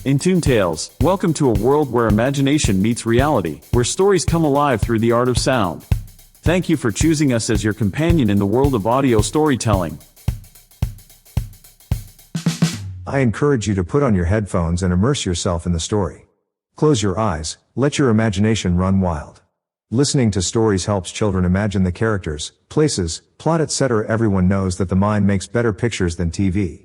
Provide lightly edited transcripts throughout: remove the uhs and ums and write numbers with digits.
InTuneTales, welcome to a world where imagination meets reality, where stories come alive through the art of sound. Thank you for choosing us as your companion in the world of audio storytelling. I encourage you to put on your headphones and immerse yourself in the story. Close your eyes, let your imagination run wild. Listening to stories helps children imagine the characters, places, plot, etc. Everyone knows that the mind makes better pictures than TV.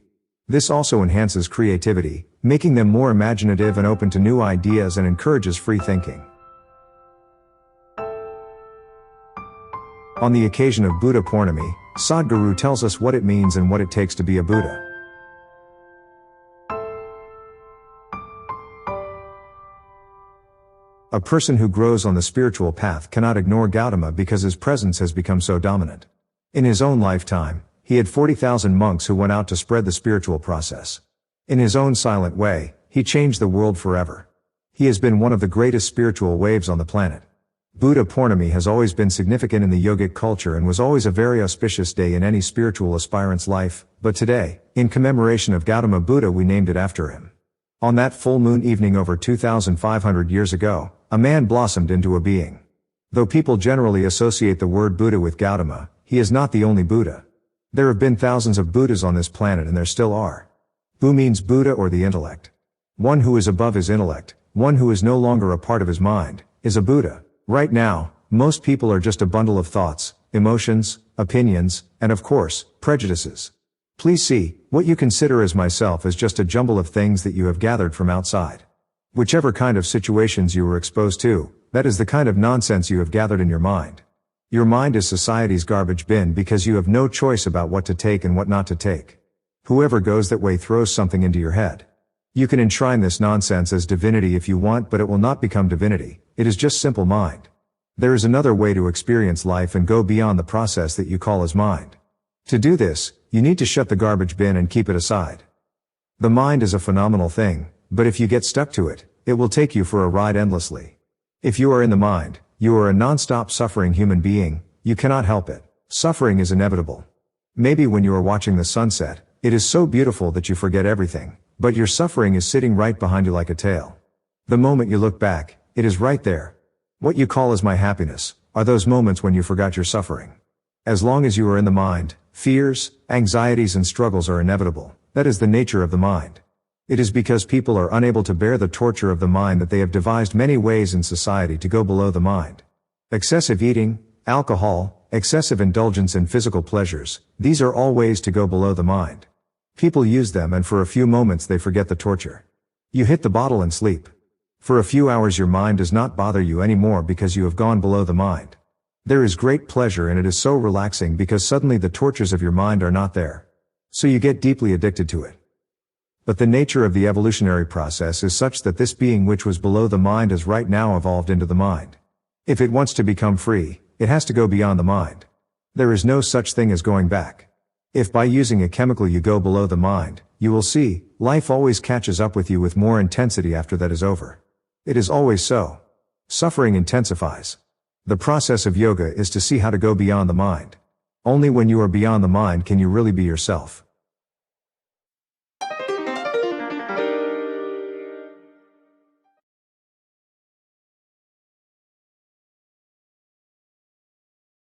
This also enhances creativity, making them more imaginative and open to new ideas and encourages free thinking. On the occasion of Buddha Pournami, Sadhguru tells us what it means and what it takes to be a Buddha. A person who grows on the spiritual path cannot ignore Gautama because his presence has become so dominant. In his own lifetime, he had 40,000 monks who went out to spread the spiritual process. In his own silent way, he changed the world forever. He has been one of the greatest spiritual waves on the planet. Buddha Pournami has always been significant in the yogic culture and was always a very auspicious day in any spiritual aspirant's life, but today, in commemoration of Gautama Buddha, we named it after him. On that full moon evening over 2,500 years ago, a man blossomed into a being. Though people generally associate the word Buddha with Gautama, he is not the only Buddha. There have been thousands of Buddhas on this planet and there still are. Bu means Buddha or the intellect. One who is above his intellect, one who is no longer a part of his mind, is a Buddha. Right now, most people are just a bundle of thoughts, emotions, opinions, and of course, prejudices. Please see, what you consider as myself is just a jumble of things that you have gathered from outside. Whichever kind of situations you were exposed to, that is the kind of nonsense you have gathered in your mind. Your mind is society's garbage bin because you have no choice about what to take and what not to take. Whoever goes that way throws something into your head. You can enshrine this nonsense as divinity if you want, but it will not become divinity. It is just simple mind. There is another way to experience life and go beyond the process that you call as mind. To do this, you need to shut the garbage bin and keep it aside. The mind is a phenomenal thing, but if you get stuck to it, it will take you for a ride endlessly. If you are in the mind, you are a non-stop suffering human being. You cannot help it. Suffering is inevitable. Maybe when you are watching the sunset, it is so beautiful that you forget everything, but your suffering is sitting right behind you like a tail. The moment you look back, it is right there. What you call as my happiness, are those moments when you forgot your suffering. As long as you are in the mind, fears, anxieties and struggles are inevitable. That is the nature of the mind. It is because people are unable to bear the torture of the mind that they have devised many ways in society to go below the mind. Excessive eating, alcohol, excessive indulgence in physical pleasures, these are all ways to go below the mind. People use them and for a few moments they forget the torture. You hit the bottle and sleep. For a few hours your mind does not bother you anymore because you have gone below the mind. There is great pleasure and it is so relaxing because suddenly the tortures of your mind are not there. So you get deeply addicted to it. But the nature of the evolutionary process is such that this being which was below the mind has right now evolved into the mind. If it wants to become free, it has to go beyond the mind. There is no such thing as going back. If by using a chemical you go below the mind, you will see, life always catches up with you with more intensity after that is over. It is always so. Suffering intensifies. The process of yoga is to see how to go beyond the mind. Only when you are beyond the mind can you really be yourself.